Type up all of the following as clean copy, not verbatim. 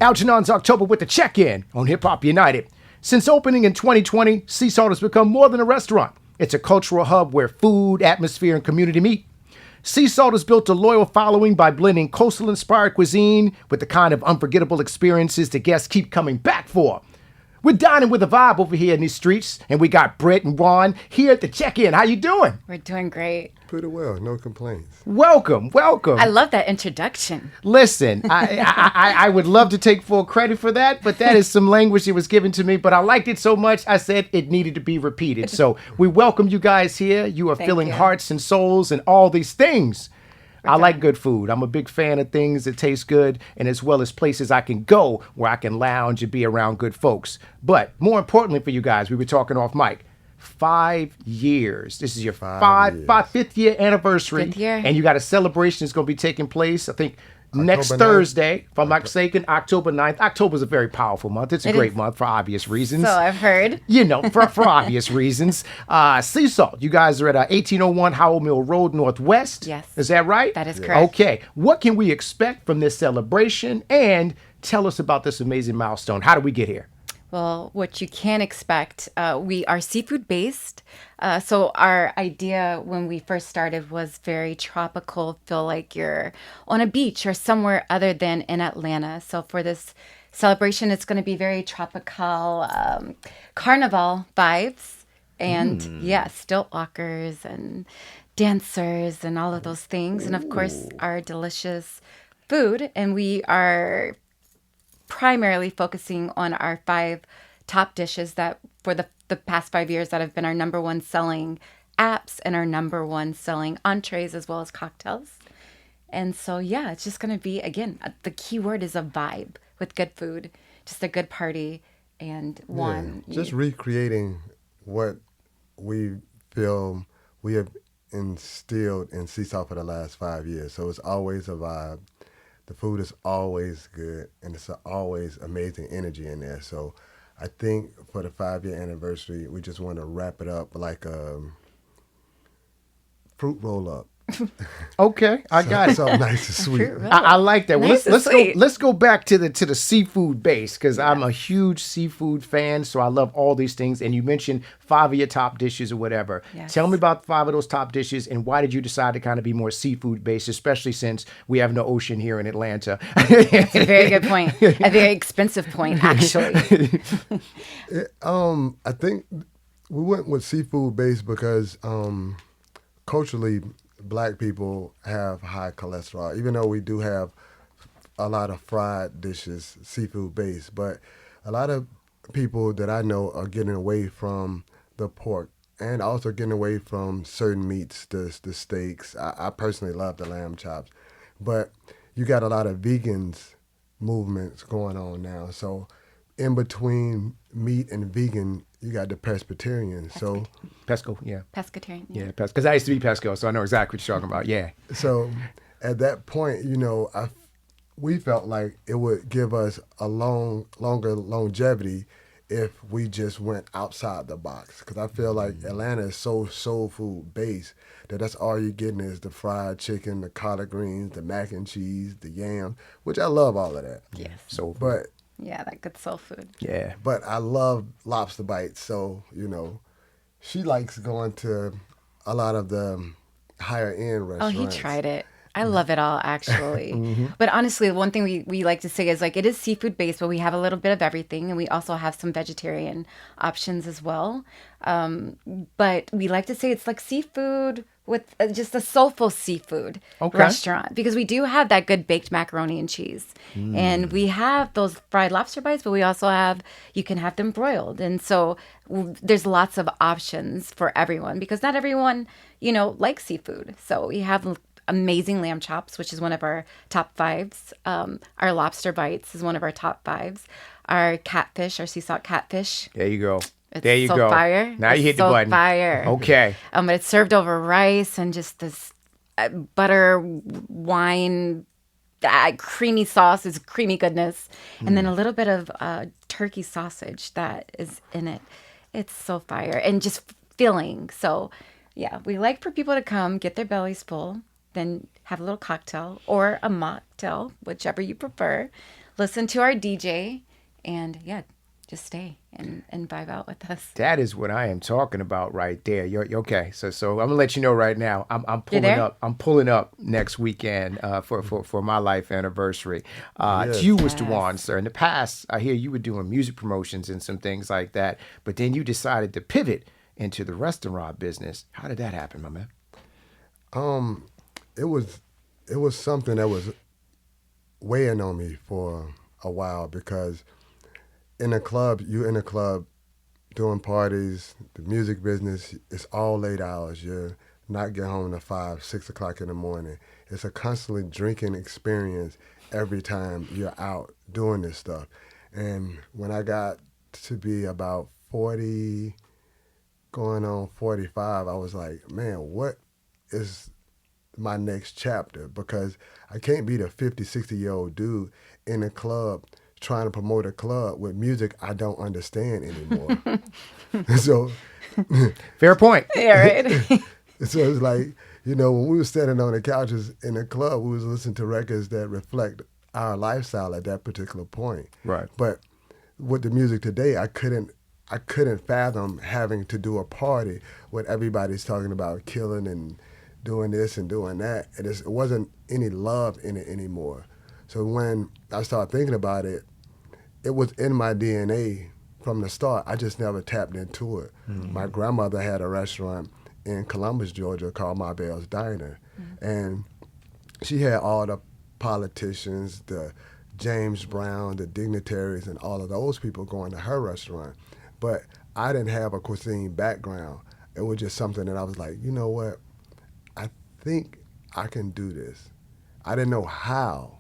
Algernon's October with the check-in on Hip Hop United. Since opening in 2020, Sea Salt has become more than a restaurant. It's a cultural hub where food, atmosphere, and community meet. Sea Salt has built a loyal following by blending coastal-inspired cuisine with the kind of unforgettable experiences that guests keep coming back for. We're dining with a vibe over here in these streets, and we got Britt and Juan here at the check-in. How you doing? We're doing great. Pretty well, no complaints. Welcome. I love that introduction. Listen, I would love to take full credit for that, but that is some language that was given to me, but I liked it so much, I said it needed to be repeated. So we welcome you guys here. You are filling hearts and souls and all these things. I like good food. I'm a big fan of things that taste good, and as well as places I can go where I can lounge and be around good folks. But more importantly for you guys, we were talking off mic. 5 years. This is your fifth year anniversary. Fifth year. And you got a celebration that's going to be taking place, I think, next Thursday, if I'm not mistaken, October 9th. October is a very powerful month. It's a great month for obvious reasons. So I've heard. You know, for obvious reasons. Sea Salt, you guys are at 1801 Howell Mill Road Northwest. Yes. Is that right? That is correct. Okay. What can we expect from this celebration? And tell us about this amazing milestone. How do we get here? Well, what you can expect, we are seafood based. So our idea when we first started was very tropical, feel like you're on a beach or somewhere other than in Atlanta. So for this celebration, it's going to be very tropical, carnival vibes. And stilt walkers and dancers and all of those things. And of course, our delicious food. And we are primarily focusing on our 5 top dishes that for the past 5 years that have been our number one selling apps and our number one selling entrees as well as cocktails. And so, it's just going to be, again, the key word is a vibe with good food, just a good party. And just recreating what we feel we have instilled in Sea Salt for the last 5 years. So it's always a vibe. The food is always good, and it's always amazing energy in there. So I think for the 5-year anniversary, we just want to wrap it up like a fruit roll-up. Okay, I got it. Something nice and sweet. I like that. Well, Nice let's go back to the seafood base because I'm a huge seafood fan, so I love all these things. And you mentioned 5 of your top dishes or whatever. Yes. Tell me about 5 of those top dishes and why did you decide to kind of be more seafood based, especially since we have no ocean here in Atlanta? It's a very good point. A very expensive point, actually. I think we went with seafood based because culturally, Black people have high cholesterol, even though we do have a lot of fried dishes, seafood based. But a lot of people that I know are getting away from the pork and also getting away from certain meats, the steaks. I personally love the lamb chops. But you got a lot of vegans movements going on now. So in between meat and vegan, you got the Presbyterian. So Pesco, yeah. Pescatarian. Yeah, because I used to be Pesco, so I know exactly what you're talking about. Yeah. So at that point, we felt like it would give us a longer longevity if we just went outside the box. Because I feel like Atlanta is so soul food based that's all you're getting is the fried chicken, the collard greens, the mac and cheese, the yam, which I love all of that. Yes. So, but yeah, that good soul food. Yeah. But I love lobster bites, so, she likes going to a lot of the higher end restaurants. Oh, he tried it. I love it all, actually. But honestly, one thing we like to say is like it is seafood based, but we have a little bit of everything, and we also have some vegetarian options as well. But we like to say it's like seafood with just a soulful seafood restaurant because we do have that good baked macaroni and cheese, and we have those fried lobster bites, but we also you can have them broiled, and so there's lots of options for everyone because not everyone likes seafood. So we have amazing lamb chops, which is one of our top 5s. Our lobster bites is one of our top 5s. Our catfish, our sea salt catfish. There you go. There you go. Fire. Now you hit the button. Fire. Okay. But it's served over rice and just this butter wine creamy sauce. It's creamy goodness, and then a little bit of turkey sausage that is in it. It's so fire and just filling. So, yeah, we like for people to come get their bellies full, then have a little cocktail or a mocktail, whichever you prefer. listen to our DJ, and yeah, just stay and vibe out with us. That is what I am talking about right there. You're okay. So I'm gonna let you know right now. I'm You pulling there? up. I'm pulling up next weekend for my life anniversary. Yes. To you, Mr. Yes. Juan, sir. In the past, I hear you were doing music promotions and some things like that, but then you decided to pivot into the restaurant business. How did that happen, my man? Um, it was it was something that was weighing on me for a while because you're in a club doing parties, the music business, it's all late hours. You're not getting home to 5, 6 o'clock in the morning. It's a constantly drinking experience every time you're out doing this stuff. And when I got to be about 40, going on 45, I was like, man, what is my next chapter? Because I can't be the 50, 60-year-old dude in a club trying to promote a club with music I don't understand anymore. so Fair point. Yeah, right. so it's like, when we were standing on the couches in the club, we was listening to records that reflect our lifestyle at that particular point. Right. But with the music today, I couldn't fathom having to do a party where everybody's talking about killing and doing this and doing that. And it wasn't any love in it anymore. So when I started thinking about it, it was in my DNA from the start. I just never tapped into it. Mm-hmm. My grandmother had a restaurant in Columbus, Georgia called My Bell's Diner. Mm-hmm. And she had all the politicians, the James Brown, the dignitaries, and all of those people going to her restaurant. But I didn't have a cuisine background. It was just something that I was like, you know what? I think I can do this. I didn't know how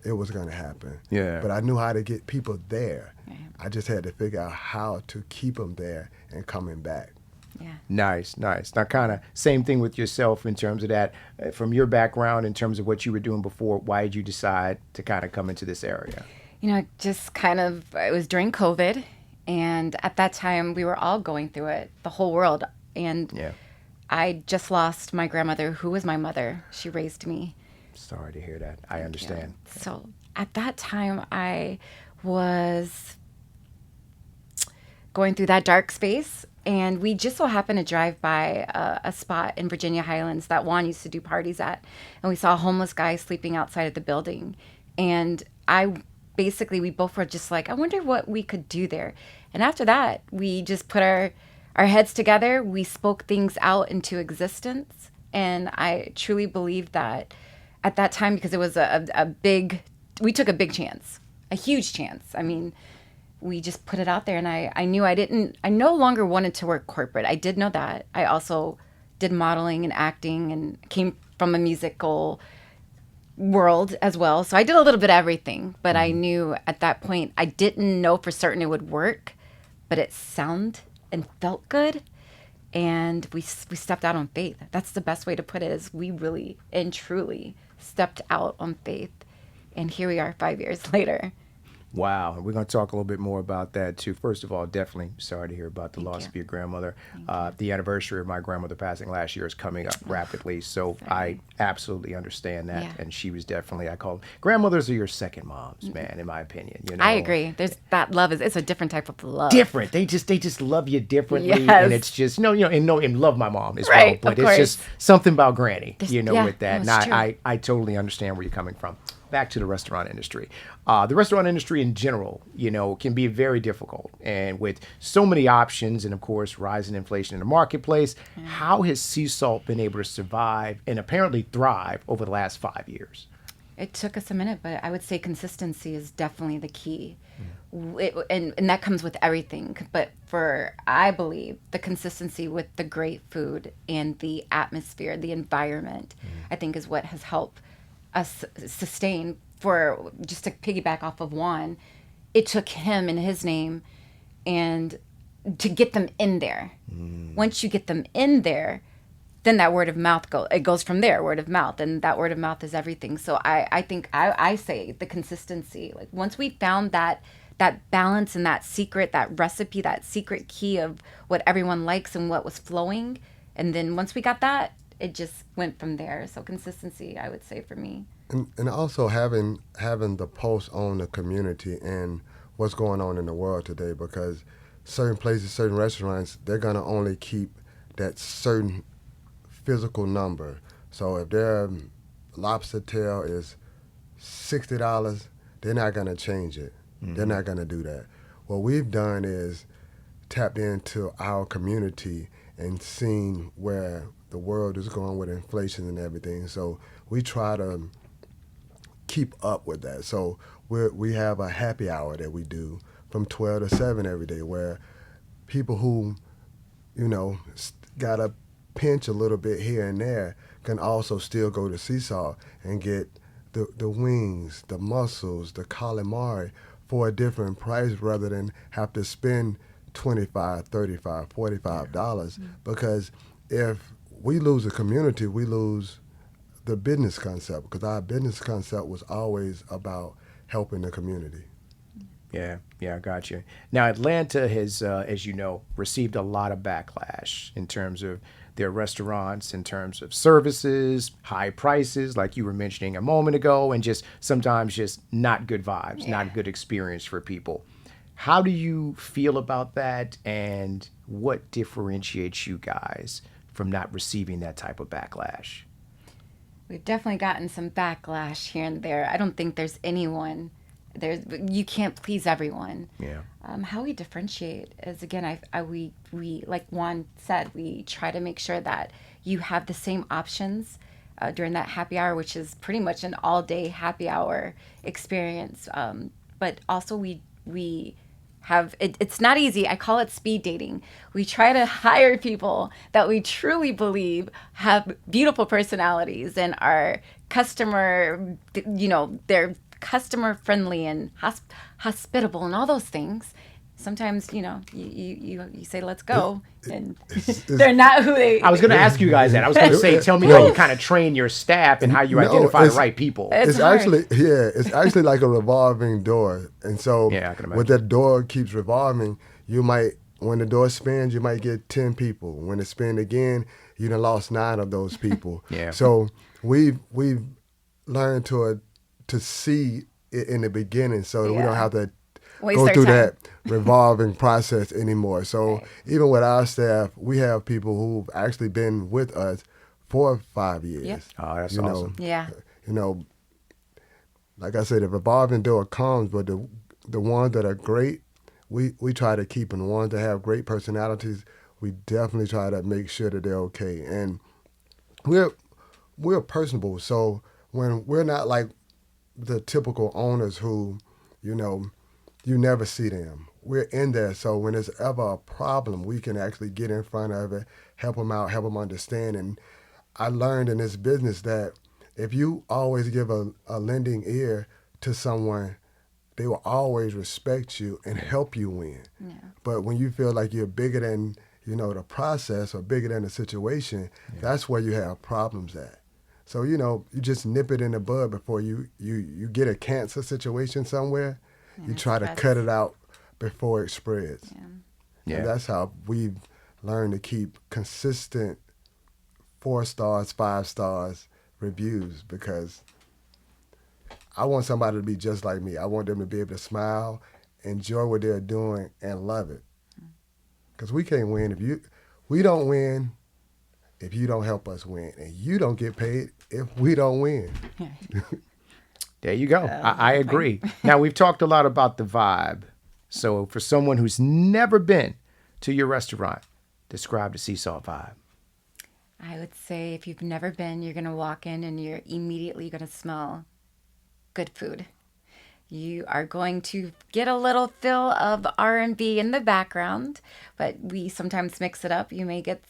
it was going to happen. Yeah. But I knew how to get people there. Yeah. I just had to figure out how to keep them there and coming back. Yeah. Nice. Now, kind of same thing with yourself in terms of that, from your background, in terms of what you were doing before. Why did you decide to kind of come into this area? Just kind of, it was during COVID. And at that time, we were all going through it, the whole world. And Yeah. I just lost my grandmother, who was my mother. She raised me. Sorry to hear that. I understand. So at that time, I was going through that dark space. And we just so happened to drive by a spot in Virginia Highlands that Juan used to do parties at. And we saw a homeless guy sleeping outside of the building. And we both were just like, I wonder what we could do there. And after that, we just put our heads together. We spoke things out into existence. And I truly believe that at that time, because it was we took a big chance, a huge chance. I mean, we just put it out there, and I knew I no longer wanted to work corporate. I did know that. I also did modeling and acting and came from a musical world as well. So I did a little bit of everything, but I knew at that point, I didn't know for certain it would work, but it sounded and felt good. And we stepped out on faith. That's the best way to put it, is we really and truly stepped out on faith. And here we are 5 years later. Wow. And we're going to talk a little bit more about that, too. First of all, definitely sorry to hear about the Thank loss you. of your grandmother. The anniversary of my grandmother passing last year is coming up rapidly. So I absolutely understand that. Yeah. And she was definitely, I call them, grandmothers are your second moms, man, in my opinion. I agree. There's that love it's a different type of love. Different. They just love you differently. Yes. And it's just, and love my mom as Right, well. of But it's course. just something about Granny, Yeah, with that. no, And it's true. I totally understand where you're coming from. Back to the restaurant industry. The restaurant industry in general, can be very difficult. And with so many options and, of course, rising inflation in the marketplace, how has Sea Salt been able to survive and apparently thrive over the last 5 years? It took us a minute, but I would say consistency is definitely the key. And that comes with everything. But I believe, the consistency with the great food and the atmosphere, the environment, I think is what has helped us sustain. For just to piggyback off of Juan, it took him and his name and to get them in there. Once you get them in there, then that word of mouth goes from there, word of mouth, and that word of mouth is everything. So I think I say the consistency. Like, once we found that balance and that secret, that recipe, that secret key of what everyone likes and what was flowing, and then once we got that, it just went from there. So consistency, I would say, for me. And also having the pulse on the community and what's going on in the world today, because certain places, certain restaurants, they're gonna only keep that certain physical number. So if their lobster tail is $60, they're not gonna change it. They're not gonna do that. What we've done is tapped into our community and seen where the world is going with inflation and everything. So we try to keep up with that. So we have a happy hour that we do from 12 to 7 every day, where people who, got a pinch a little bit here and there can also still go to Seesaw and get the wings, the mussels, the calamari for a different price rather than have to spend 25, 35, $45. Because if we lose a community, we lose the business concept, because our business concept was always about helping the community. Yeah, I got you. Now, Atlanta has, as you know, received a lot of backlash in terms of their restaurants, in terms of services, high prices, like you were mentioning a moment ago, and just sometimes just not good vibes, not good experience for people. How do you feel about that, and what differentiates you guys from not receiving that type of backlash? We've definitely gotten some backlash here and there. I don't think there's anyone you can't please everyone. Yeah. How we differentiate is, again, we like Juan said, we try to make sure that you have the same options during that happy hour, which is pretty much an all day happy hour experience. But also we have it's not easy. I call it speed dating. We try to hire people that we truly believe have beautiful personalities and are they're customer friendly and hospitable and all those things. Sometimes you say let's go, and they're not who they. I was going to ask you guys that. I was going to say, tell me how you kind of train your staff and how you identify the right people. It's actually like a revolving door, and so Yeah, I can imagine. when that door keeps revolving, when the door spins, you might get 10 people. When it spins again, you done lost 9 of those people. Yeah. So we've learned to see it in the beginning, so that we don't have to Waste go our through time. that revolving process anymore. So even with our staff, we have people who've actually been with us for 5 years. Yep. Oh, that's You know, awesome. Yeah. Like I said, the revolving door comes, but the ones that are great, we try to keep, and the ones that have great personalities, we definitely try to make sure that they're okay. And we're personable, so when we're not like the typical owners who, you never see them. We're in there, so when there's ever a problem, we can actually get in front of it, help them out, help them understand. And I learned in this business that if you always give a lending ear to someone, they will always respect you and help you win. Yeah. But when you feel like you're bigger than, the process or bigger than the situation, that's where you have problems at. So, you just nip it in the bud before you get a cancer situation somewhere. You try to cut it out before it spreads. Yeah. And that's how we've learned to keep consistent 4 stars, 5 stars reviews, because I want somebody to be just like me. I want them to be able to smile, enjoy what they're doing, and love it. Because we can't win we don't win if you don't help us win, and you don't get paid if we don't win. There you go. I agree. Now, we've talked a lot about the vibe. So for someone who's never been to your restaurant, describe the Seesaw vibe. I would say if you've never been, you're going to walk in and you're immediately going to smell good food. You are going to get a little feel of R&B in the background, but we sometimes mix it up. You may get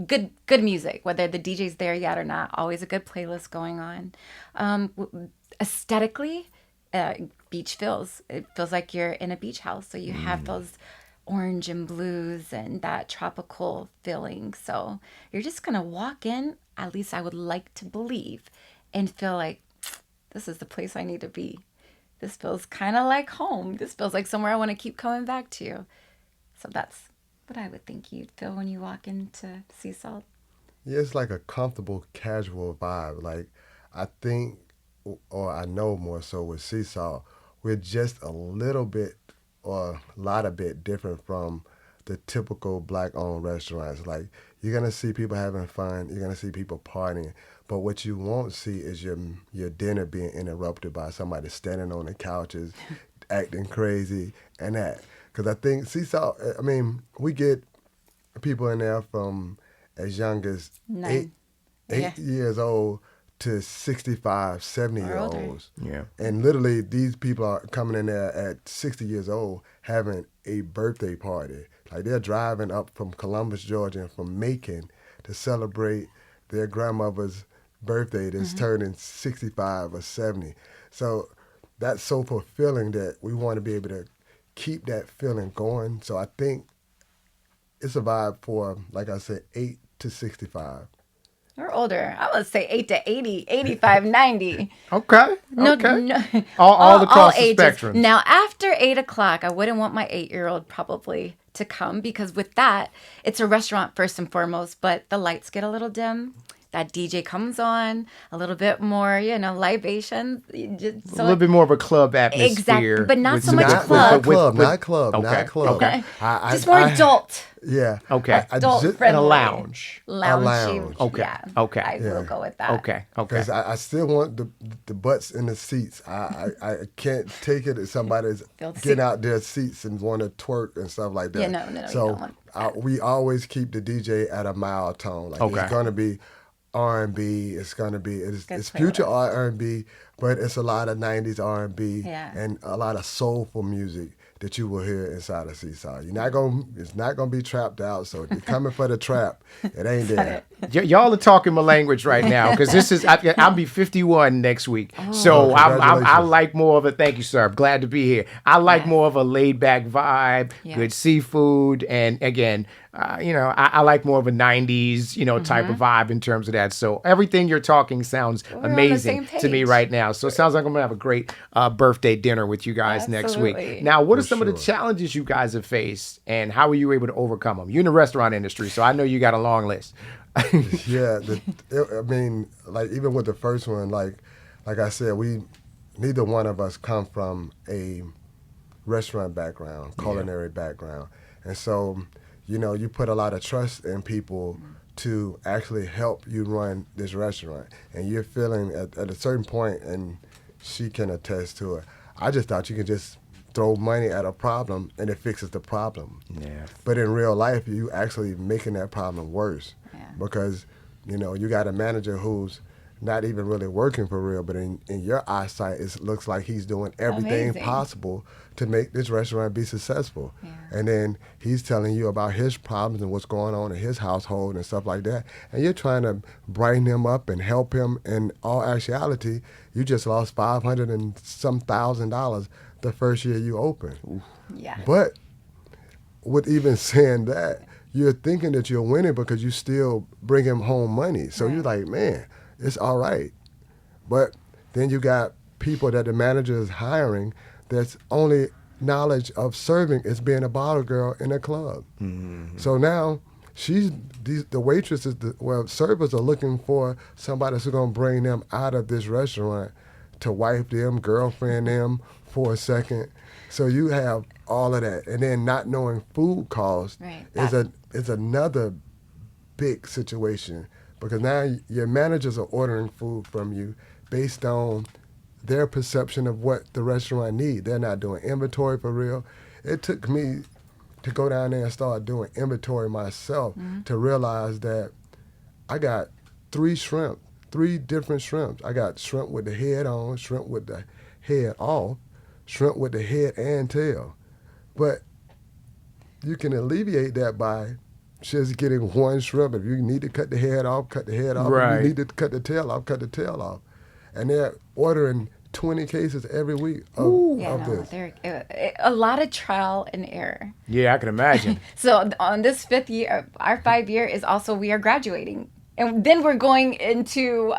good music, whether the DJ's there yet or not. Always a good playlist going on. Aesthetically, beach feels. It feels like you're in a beach house. So you have those orange and blues and that tropical feeling. So you're just going to walk in, at least I would like to believe, and feel like this is the place I need to be. This feels kind of like home. This feels like somewhere I want to keep coming back to. So that's what I would think you'd feel when you walk into Sea Salt. Yeah, it's like a comfortable, casual vibe. Like, I think or I know more so with Seesaw, we're just a little bit or a lot of bit different from the typical black-owned restaurants. Like you're gonna see people having fun, you're gonna see people partying, but what you won't see is your dinner being interrupted by somebody standing on the couches, acting crazy, and that. Because I think Seesaw, I mean, we get people in there from as young as 9. eight Yeah. years old to 65, 70 Or year older. olds. Yeah. And literally, these people are coming in there at 60 years old having a birthday party. Like they're driving up from Columbus, Georgia, and from Macon to celebrate their grandmother's birthday that's turning 65 or 70. So that's so fulfilling that we want to be able to keep that feeling going. So I think it's a vibe for, like I said, 8 to 65. Or older. I would say 8 to 80, 85, 90. Okay. No, Okay. no. All across the ages. spectrum. Now, after 8 o'clock, I wouldn't want my 8-year-old probably to come because with that, it's a restaurant first and foremost, but the lights get a little dim. That DJ comes on, a little bit more, libations. A little bit more of a club atmosphere. Exactly, but not with so some- much Not club. club, with- not club, okay, not club. okay. Just more adult. Yeah. Okay. Adult just, friendly. And a lounge. Loungy. lounge. Okay, Yeah. okay. I will go with that. Okay. Okay. Because I still want the butts in the seats. I can't take it if somebody's Feel the getting seat. out their seats and want to twerk and stuff like that. Yeah, no, you So don't want we always keep the DJ at a mild tone. Like Okay. it's gonna be R&B. It's gonna be it's Good future playlist. R&B, but it's a lot of '90s R&B Yeah. and a lot of soulful music that you will hear inside of Seesaw. It's not gonna be trapped out. So if you're coming for the trap, it ain't there. Y'all are talking my language right now because this is I'll be 51 next week, so I congratulations. like more of a thank you, sir. I'm glad to be here. I like Yes. more of a laid back vibe, Yeah. good seafood, and again, I like more of a 90s type of vibe in terms of that. So everything you're talking sounds on the amazing same to me page. right now. So it sounds like I'm gonna have a great birthday dinner with you guys next week. Absolutely. Now, what are some of the sure. challenges you guys have faced, and how were you able to overcome them? You're in the restaurant industry, so I know you got a long list. Yeah, I mean, like even with the first one, like I said, neither one of us come from a restaurant background, culinary background, and so you put a lot of trust in people to actually help you run this restaurant, and you're feeling at a certain point, and she can attest to it. I just thought you could just throw money at a problem and it fixes the problem. Yeah. But in real life, you actually making that problem worse Yeah. because, you got a manager who's not even really working for real, but in your eyesight, it looks like he's doing everything Amazing. possible to make this restaurant be successful. Yeah. And then he's telling you about his problems and what's going on in his household and stuff like that. And you're trying to brighten him up and help him. In all actuality, you just lost $500 and some $1,000 the first year you opened. Yeah. But with even saying that, you're thinking that you're winning because you still bring him home money. So you're like, man, it's all right. But then you got people that the manager is hiring that's only knowledge of serving is being a bottle girl in a club. Mm-hmm. So now the waitresses, servers are looking for somebody who's going to bring them out of this restaurant to wife them, girlfriend them for a second. So you have all of that. And then not knowing food costs Right. is another big situation because now your managers are ordering food from you based on their perception of what the restaurant needs. They're not doing inventory for real. It took me to go down there and start doing inventory myself to realize that I got three different shrimps. I got shrimp with the head on, shrimp with the head off, shrimp with the head and tail. But you can alleviate that by just getting one shrimp. If you need to cut the head off, cut the head off. Right. If you need to cut the tail off, cut the tail off. And they're ordering 20 cases every week of this. A lot of trial and error. Yeah, I can imagine. So on this 5th year, our 5 year is also we are graduating. And then we're going into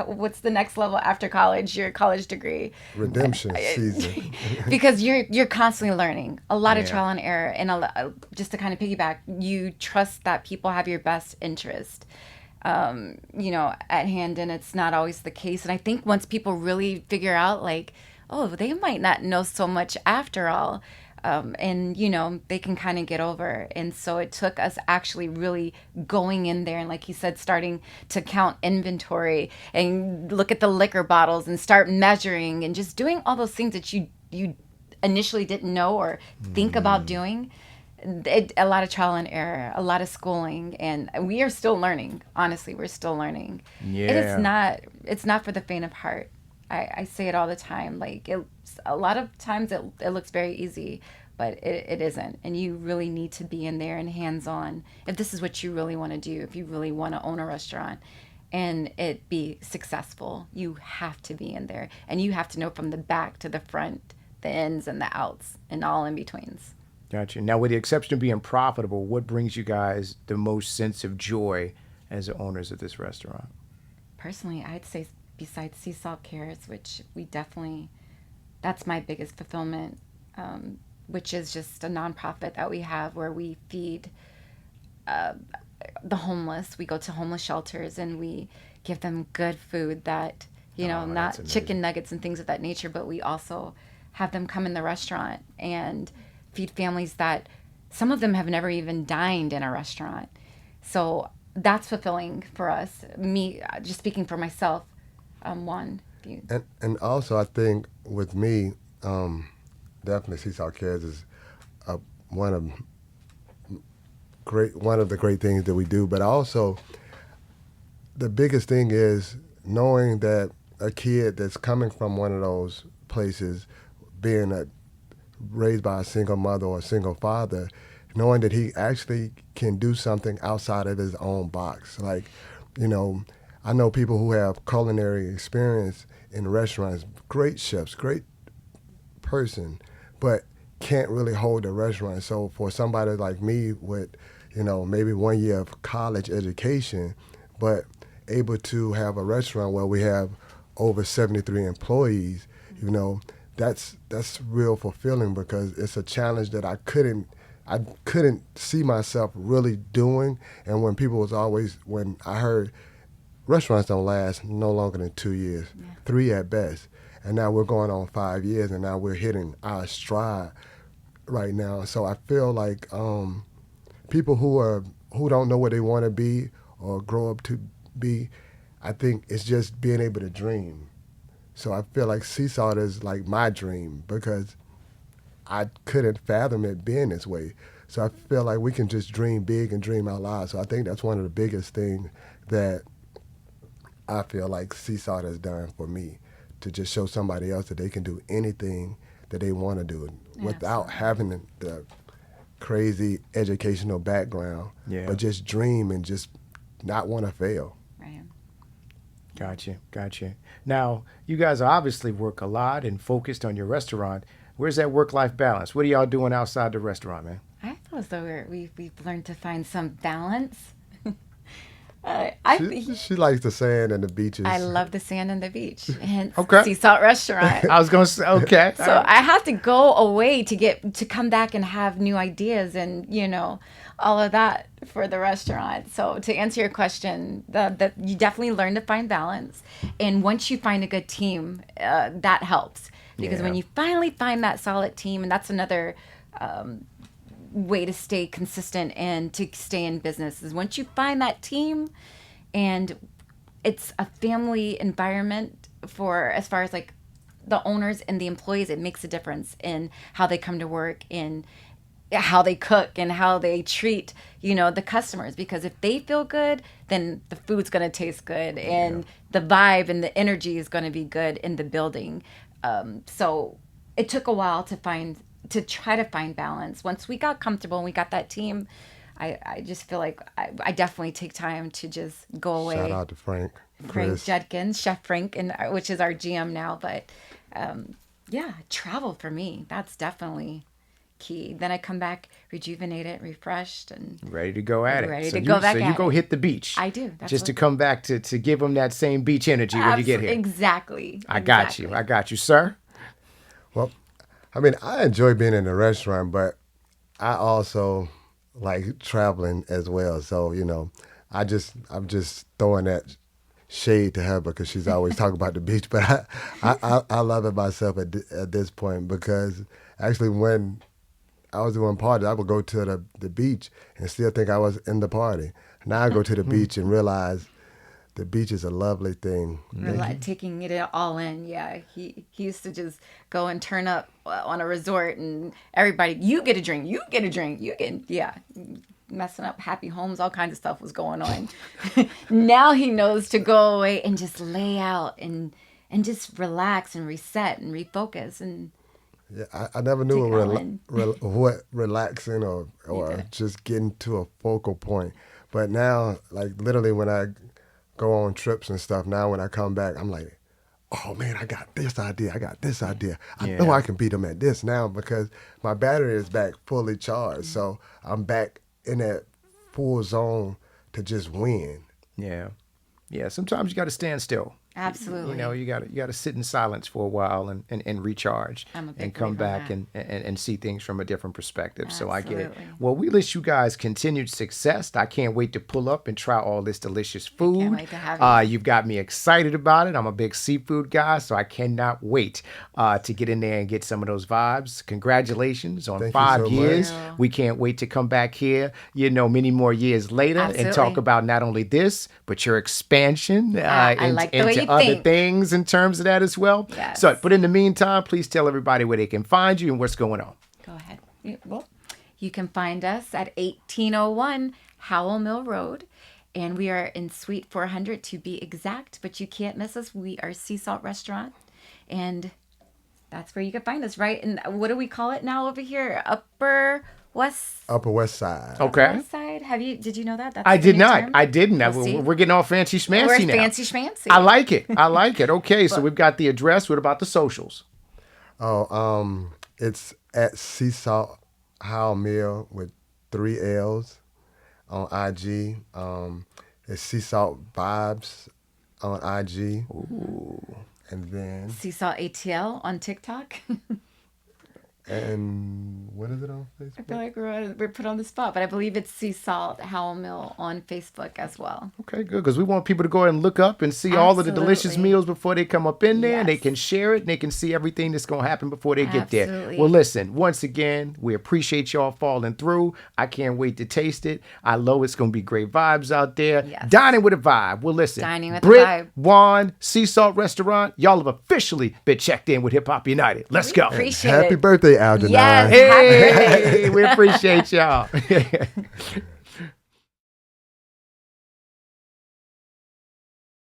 what's the next level after college, your college degree. Redemption season. Because you're constantly learning. A lot of Yeah. trial and error. And just to kind of piggyback, you trust that people have your best interest. at hand, and it's not always the case. And I think once people really figure out, like, oh, they might not know so much after all, and they can kind of get over. And so it took us actually really going in there and, like you said, starting to count inventory and look at the liquor bottles and start measuring and just doing all those things that you initially didn't know or think about doing. A lot of trial and error, a lot of schooling, and we are still learning. Honestly, we're still learning. Yeah. It's not for the faint of heart. I say it all the time. Like, a lot of times it looks very easy, but it isn't. And you really need to be in there and hands-on if this is what you really want to do. If you really want to own a restaurant and it be successful, you have to be in there, and you have to know from the back to the front, the ins and the outs, and all in betweens. Gotcha. Now, with the exception of being profitable, what brings you guys the most sense of joy as the owners of this restaurant? Personally, I'd say besides Sea Salt Cares, which that's my biggest fulfillment, which is just a nonprofit that we have where we feed the homeless. We go to homeless shelters and we give them good food that, not chicken nuggets and things of that nature, but we also have them come in the restaurant and feed families that some of them have never even dined in a restaurant. So that's fulfilling for us. Me, just speaking for myself, Juan. And also, I think with me, definitely Sea Salt Cares is one of the great things that we do. But also, the biggest thing is knowing that a kid that's coming from one of those places, being raised by a single mother or a single father, knowing that he actually can do something outside of his own box. Like, I know people who have culinary experience in restaurants, great chefs, great person, but can't really hold a restaurant. So for somebody like me with, maybe 1 year of college education, but able to have a restaurant where we have over 73 employees, that's real fulfilling, because it's a challenge that I couldn't see myself really doing. And when I heard restaurants don't last no longer than 2 years, 3 at best. And now we're going on 5 years, and now we're hitting our stride right now. So I feel like people who don't know what they want to be or grow up to be, I think it's just being able to dream. So I feel like Sea Salt is like my dream, because I couldn't fathom it being this way. So I feel like we can just dream big and dream out loud. So I think that's one of the biggest things that I feel like Sea Salt has done for me, to just show somebody else that they can do anything that they want to do without having the crazy educational background, but just dream and just not want to fail. Right. Gotcha. Now, you guys obviously work a lot and focused on your restaurant. Where's that work-life balance? What are y'all doing outside the restaurant, man? I feel as though we've learned to find some balance. She likes the sand and the beaches. I love the sand and the beach. Hence, Okay. Sea Salt Restaurant. I was going to say, okay. So I have to go away to come back and have new ideas and, all of that for the restaurant. So to answer your question, that you definitely learn to find balance. And once you find a good team, that helps. Because when you finally find that solid team, and that's another way to stay consistent and to stay in business, is once you find that team and it's a family environment, for as far as like the owners and the employees, it makes a difference in how they come to work, in how they cook, and how they treat the customers. Because if they feel good, then the food's going to taste good, and the vibe and the energy is going to be good in the building. So it took a while to try to find balance. Once we got comfortable and we got that team, I just feel like I definitely take time to just go away. Shout out to Frank Judkins, Chef Frank, which is our GM now. But travel for me, that's definitely key. Then I come back rejuvenated, refreshed, and ready to go at it. So you go hit the beach. I do. To come back to give them that same beach energy when you get here. Exactly. I got you, sir. Well, I mean, I enjoy being in the restaurant, but I also like traveling as well. So, I'm just throwing that shade to her because she's always talking about the beach. But I love it myself at this point because actually when I was doing parties, I would go to the beach and still think I was in the party. Now I go to the beach and realize the beach is a lovely thing. Taking it all in. Yeah, he used to just go and turn up on a resort and everybody, you get a drink, messing up happy homes, all kinds of stuff was going on. Now he knows to go away and just lay out and just relax and reset and refocus. And yeah, I never knew what relaxing or just getting to a focal point. But now, like literally when I go on trips and stuff, now when I come back, I'm like, oh man, I got this idea. I know I can beat them at this now because my battery is back fully charged. So I'm back in that full zone to just win. Yeah. Yeah. Sometimes you got to stand still. Absolutely. You know, you got to sit in silence for a while and recharge and come back and see things from a different perspective. Absolutely. So I get it. Well, we wish you guys continued success. I can't wait to pull up and try all this delicious food. Can't wait to have you. You've got me excited about it. I'm a big seafood guy, so I cannot wait to get in there and get some of those vibes. Congratulations on 5 years. We can't wait to come back here, many more years later and talk about not only this, but your expansion I like the way you other think. things in terms of that as well. Yes. So, but in the meantime, please tell everybody where they can find you and what's going on. Go ahead. Well, you can find us at 1801 Howell Mill Road, and we are in Suite 400 to be exact, but you can't miss us. We are Sea Salt Restaurant, and that's where you can find us, right? And what do we call it now over here? Upper West Side. Okay. West Side. Did you know that? That's I did not. term? I didn't. We'll We're getting all fancy schmancy We're now. fancy schmancy. I like it. Okay, so we've got the address. What about the socials? Oh, it's at Sea Salt Howell Mill with 3 L's on IG. It's Sea Salt Vibes on IG. Ooh. And then Sea Salt ATL on TikTok. And what is it on Facebook? I feel like we're put on the spot, but I believe it's Sea Salt Howell Mill on Facebook as well. Okay, good, because we want people to go ahead and look up and see all of the delicious meals before they come up in there, and they can share it, and they can see everything that's going to happen before they get there. Well, listen, once again, we appreciate y'all falling through. I can't wait to taste it. I know it's going to be great vibes out there. Yes. Dining with a vibe. Well, listen, Dining with Britt, a vibe. Juan, Sea Salt Restaurant, y'all have officially been checked in with Hip Hop United. Let's go. Appreciate Happy birthday, Algernon. Yes. Hey, we appreciate y'all.